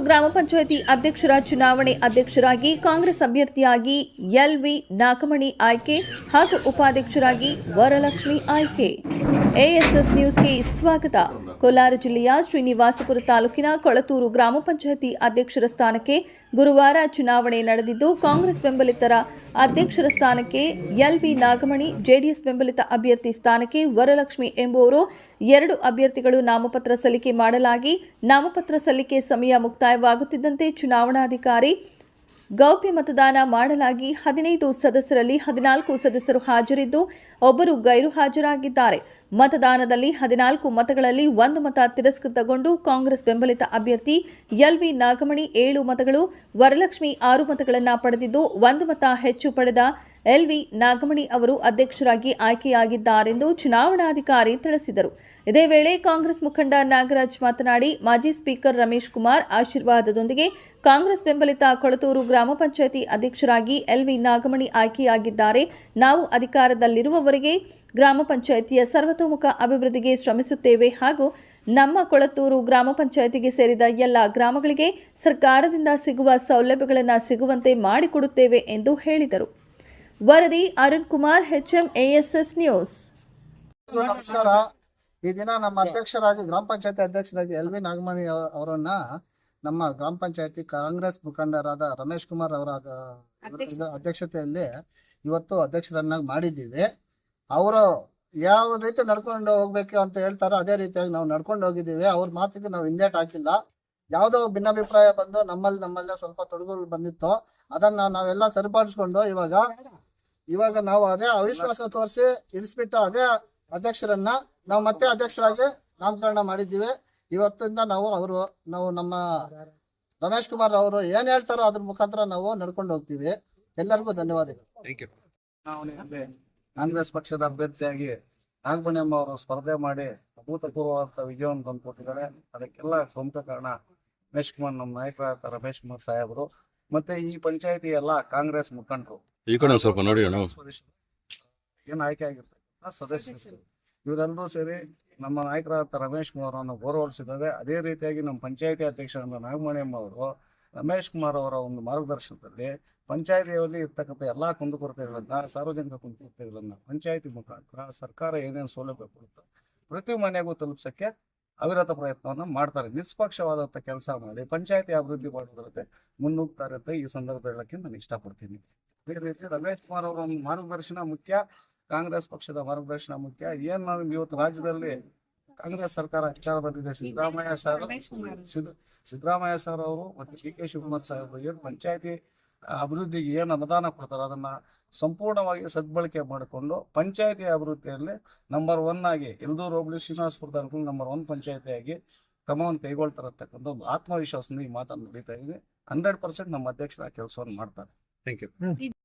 ಗ್ರಾಮ ಪಂಚಾಯಿತಿ ಅಧ್ಯಕ್ಷರ ಚುನಾವಣೆ ಅಧ್ಯಕ್ಷರಾಗಿ ಕಾಂಗ್ರೆಸ್ ಅಭ್ಯರ್ಥಿಯಾಗಿ ಎಲ್.ವಿ. ನಾಗಮಣಿ ಆಯ್ಕೆ ಹಾಗೂ ಉಪಾಧ್ಯಕ್ಷರಾಗಿ ವರಲಕ್ಷ್ಮಿ ಆಯ್ಕೆ. ಎಎಸ್ಎಸ್ ನ್ಯೂಸ್ಗೆ ಸ್ವಾಗತ. ಕೋಲಾರ ಜಿಲ್ಲೆಯ ಶ್ರೀನಿವಾಸಪುರ ತಾಲೂಕಿನ ಕೊಳತೂರು ಗ್ರಾಮ ಪಂಚಾಯಿತಿ ಅಧ್ಯಕ್ಷರ ಸ್ಥಾನಕ್ಕೆ ಗುರುವಾರ ಚುನಾವಣೆ ನಡೆದಿದ್ದು, ಕಾಂಗ್ರೆಸ್ ಬೆಂಬಲಿತರ ಅಧ್ಯಕ್ಷರ ಸ್ಥಾನಕ್ಕೆ ಎಲ್.ವಿ. ನಾಗಮಣಿ, ಜೆಡಿಎಸ್ ಬೆಂಬಲಿತ ಅಭ್ಯರ್ಥಿ ಸ್ಥಾನಕ್ಕೆ ವರಲಕ್ಷ್ಮಿ ಎಂಬುವರು 2 ಅಭ್ಯರ್ಥಿಗಳು ನಾಮಪತ್ರ ಸಲ್ಲಿಕೆ ಮಾಡಲಾಗಿ, ನಾಮಪತ್ರ ಸಲ್ಲಿಕೆ ಸಮಯ ಮುಕ್ತಾಯವಾಗುತ್ತಿದ್ದಂತೆ ಚುನಾವಣಾಧಿಕಾರಿ ಗೌಪ್ಯ ಮತದಾನ ಮಾಡಲಾಗಿ 15 ಸದಸ್ಯರಲ್ಲಿ 14 ಸದಸ್ಯರು ಹಾಜರಿದ್ದು, ಒಬ್ಬರು ಗೈರು ಹಾಜರಾಗಿದ್ದಾರೆ. ಮತದಾನದಲ್ಲಿ 14 ಮತಗಳಲ್ಲಿ 1 ಮತ ತಿರಸ್ಕೃತಗೊಂಡು ಕಾಂಗ್ರೆಸ್ ಬೆಂಬಲಿತ ಅಭ್ಯರ್ಥಿ ಎಲ್.ವಿ. ನಾಗಮಣಿ 7 ಮತಗಳು, ವರಲಕ್ಷ್ಮಿ 6 ಮತಗಳನ್ನು ಪಡೆದಿದ್ದು, 1 ಮತ ಹೆಚ್ಚು ಪಡೆದ ಎಲ್.ವಿ. ನಾಗಮಣಿ ಅವರು ಅಧ್ಯಕ್ಷರಾಗಿ ಆಯ್ಕೆಯಾಗಿದ್ದಾರೆಂದು ಚುನಾವಣಾಧಿಕಾರಿ ತಿಳಿಸಿದರು. ಇದೇ ವೇಳೆ ಕಾಂಗ್ರೆಸ್ ಮುಖಂಡ ನಾಗರಾಜ್ ಮಾತನಾಡಿ, ಮಾಜಿ ಸ್ಪೀಕರ್ ರಮೇಶ್ ಕುಮಾರ್ ಆಶೀರ್ವಾದದೊಂದಿಗೆ ಕಾಂಗ್ರೆಸ್ ಬೆಂಬಲಿತ ಕೊಳತೂರು ಗ್ರಾಮ ಪಂಚಾಯಿತಿ ಅಧ್ಯಕ್ಷರಾಗಿ ಎಲ್.ವಿ. ನಾಗಮಣಿ ಆಯ್ಕೆಯಾಗಿದ್ದಾರೆ. ನಾವು ಅಧಿಕಾರದಲ್ಲಿರುವವರೆಗೆ ಗ್ರಾಮ ಪಂಚಾಯಿತಿಯ ಸರ್ವತೋಮುಖ ಅಭಿವೃದ್ಧಿಗೆ ಶ್ರಮಿಸುತ್ತೇವೆ ಹಾಗೂ ನಮ್ಮ ಕೊಳತೂರು ಗ್ರಾಮ ಪಂಚಾಯಿತಿಗೆ ಸೇರಿದ ಎಲ್ಲ ಗ್ರಾಮಗಳಿಗೆ ಸರ್ಕಾರದಿಂದ ಸಿಗುವ ಸೌಲಭ್ಯಗಳನ್ನು ಸಿಗುವಂತೆ ಮಾಡಿಕೊಡುತ್ತೇವೆ ಎಂದು ಹೇಳಿದರು. ವರದಿ Arun Kumar, HM ASS news. ನಮಸ್ಕಾರ. ಈ ದಿನ ನಮ್ಮ ಅಧ್ಯಕ್ಷರಾಗಿ ಗ್ರಾಮ ಪಂಚಾಯತಿ ಅಧ್ಯಕ್ಷರಾಗಿ ಎಲ್.ವಿ. ನಾಗಮಣಿ ಅವರನ್ನ ನಮ್ಮ ಗ್ರಾಮ ಪಂಚಾಯತಿ ಕಾಂಗ್ರೆಸ್ ಮುಖಂಡರಾದ ರಮೇಶ್ ಕುಮಾರ್ ಅವರ ಅಧ್ಯಕ್ಷತೆಯಲ್ಲಿ ಇವತ್ತು ಅಧ್ಯಕ್ಷರನ್ನಾಗಿ ಮಾಡಿದ್ದೀವಿ. ಅವರು ಯಾವ ರೀತಿ ನಡ್ಕೊಂಡು ಹೋಗ್ಬೇಕು ಅಂತ ಹೇಳ್ತಾರೋ ಅದೇ ರೀತಿಯಾಗಿ ನಾವು ನಡ್ಕೊಂಡು ಹೋಗಿದ್ದೀವಿ. ಅವ್ರ ಮಾತಿಗೆ ನಾವು ಹಿಂದೇಟ್ ಹಾಕಿಲ್ಲ. ಯಾವುದೋ ಭಿನ್ನಾಭಿಪ್ರಾಯ ಬಂದು ನಮ್ಮಲ್ಲೇ ಸ್ವಲ್ಪ ತೊಡಗುಗಳು ಬಂದಿತ್ತು. ಅದನ್ನ ನಾವೆಲ್ಲ ಸರಿಪಡಿಸ್ಕೊಂಡು ಇವಾಗ ನಾವು ಅದೇ ಅವಿಶ್ವಾಸ ತೋರಿಸಿ ಇಳಿಸ್ಬಿಟ್ಟು ಅದೇ ಅಧ್ಯಕ್ಷರನ್ನ ನಾವು ಮತ್ತೆ ಅಧ್ಯಕ್ಷರಾಗಿ ನಾಮಕರಣ ಮಾಡಿದ್ದೀವಿ. ಇವತ್ತಿಂದ ನಾವು ನಮ್ಮ ರಮೇಶ್ ಕುಮಾರ್ ಅವರು ಏನ್ ಹೇಳ್ತಾರೋ ಅದ್ರ ಮುಖಾಂತರ ನಾವು ನಡ್ಕೊಂಡು ಹೋಗ್ತೀವಿ. ಎಲ್ಲರಿಗೂ ಧನ್ಯವಾದಗಳು. ಕಾಂಗ್ರೆಸ್ ಪಕ್ಷದ ಅಭ್ಯರ್ಥಿಯಾಗಿ ನಾಗಮಣಿಯಮ್ಮ ಅವರು ಸ್ಪರ್ಧೆ ಮಾಡಿ ಅಭೂತಪೂರ್ವವಾದ ವಿಜಯವನ್ನು ತಂದುಕೊಟ್ಟಿದ್ದಾರೆ. ಅದಕ್ಕೆಲ್ಲ ಪ್ರಮುಖ ಕಾರಣ ರಮೇಶ್ ಕುಮಾರ್, ನಮ್ಮ ನಾಯಕರಾದ ರಮೇಶ್ ಕುಮಾರ್ ಸಾಹೇಬರು, ಮತ್ತೆ ಈ ಪಂಚಾಯತಿ ಎಲ್ಲ ಕಾಂಗ್ರೆಸ್ ಮುಖಂಡರು ಸ್ವಲ್ಪ ನೋಡಿ ಏನ್ ಆಯ್ಕೆ ಆಗಿರ್ತಕ್ಕಂಥ ಸದಸ್ಯರು ಇವರೆಲ್ಲರೂ ಸೇರಿ ನಮ್ಮ ನಾಯಕರಾದ ರಮೇಶ್ ಕುಮಾರ್ ಅವರನ್ನು ಗೌರವಿಸಿದ್ದಾರೆ. ಅದೇ ರೀತಿಯಾಗಿ ನಮ್ಮ ಪಂಚಾಯತಿ ಅಧ್ಯಕ್ಷರಾದ ನಾಗಮಣಿಯಮ್ಮ ಅವರು ರಮೇಶ್ ಕುಮಾರ್ ಅವರ ಒಂದು ಮಾರ್ಗದರ್ಶನದಲ್ಲಿ ಪಂಚಾಯತಿಯಲ್ಲಿ ಇರ್ತಕ್ಕಂಥ ಎಲ್ಲಾ ಕುಂದುಕೊರತೆಗಳನ್ನ, ಸಾರ್ವಜನಿಕ ಕುಂದುಕೊರತೆಗಳನ್ನ ಪಂಚಾಯತಿ ಮುಖಾಂತರ ಸರ್ಕಾರ ಏನೇನು ಸೌಲಭ್ಯ ಕೊಡುತ್ತೆ ಪ್ರತಿ ಮನೆಗೂ ತಲುಪಿಸಕ್ಕೆ ಅವಿರತ ಪ್ರಯತ್ನವನ್ನ ಮಾಡ್ತಾರೆ. ನಿಷ್ಪಕ್ಷವಾದಂತ ಕೆಲಸ ಮಾಡಿ ಪಂಚಾಯತಿ ಅಭಿವೃದ್ಧಿ ಮಾಡೋದಕ್ಕೆ ಮುನ್ನುಗ್ತಾರೆ ಅಂತ ಈ ಸಂದರ್ಭ ಹೇಳಕ್ಕೆ ನಾನು ಇಷ್ಟಪಡ್ತೀನಿ. ಅದೇ ರೀತಿ ರಮೇಶ್ ಕುಮಾರ್ ಅವರ ಒಂದು ಮಾರ್ಗದರ್ಶನ ಮುಖ್ಯ, ಕಾಂಗ್ರೆಸ್ ಪಕ್ಷದ ಮಾರ್ಗದರ್ಶನ ಮುಖ್ಯ. ಏನ್ ನಾವು ಇವತ್ತು ರಾಜ್ಯದಲ್ಲಿ ಕಾಂಗ್ರೆಸ್ ಸರ್ಕಾರ ಅಧಿಕಾರದಲ್ಲಿದೆ, ಸಿದ್ದರಾಮಯ್ಯ ಸರ್ ಅವರು ಮತ್ತೆ ಡಿ ಕೆ ಶಿವಕುಮಾರ್ ಸಾಹೇಬರು ಏನು ಪಂಚಾಯತಿ ಅಭಿವೃದ್ಧಿಗೆ ಏನು ಅನುದಾನ ಕೊಡ್ತಾರೆ ಅದನ್ನ ಸಂಪೂರ್ಣವಾಗಿ ಸದ್ಬಳಕೆ ಮಾಡಿಕೊಂಡು ಪಂಚಾಯತಿ ಅಭಿವೃದ್ಧಿಯಲ್ಲಿ ನಂಬರ್ 1 ಆಗಿ ಎಲ್ದೂರು ಹೋಬಳಿ ಶ್ರೀನಿವಾಸಪುರ ತಾಲೂಕು ನಂಬರ್ 1 ಪಂಚಾಯತಿಯಾಗಿ ಕ್ರಮವನ್ನು ಕೈಗೊಳ್ತಾರತಕ್ಕಂಥ ಒಂದು ಆತ್ಮವಿಶ್ವಾಸದಿಂದ ಈ ಮಾತನ್ನು ನಡೀತಾ ಇದೆ. 100% ನಮ್ಮ ಅಧ್ಯಕ್ಷರ ಕೆಲಸವನ್ನು ಮಾಡ್ತಾರೆ. Thank you.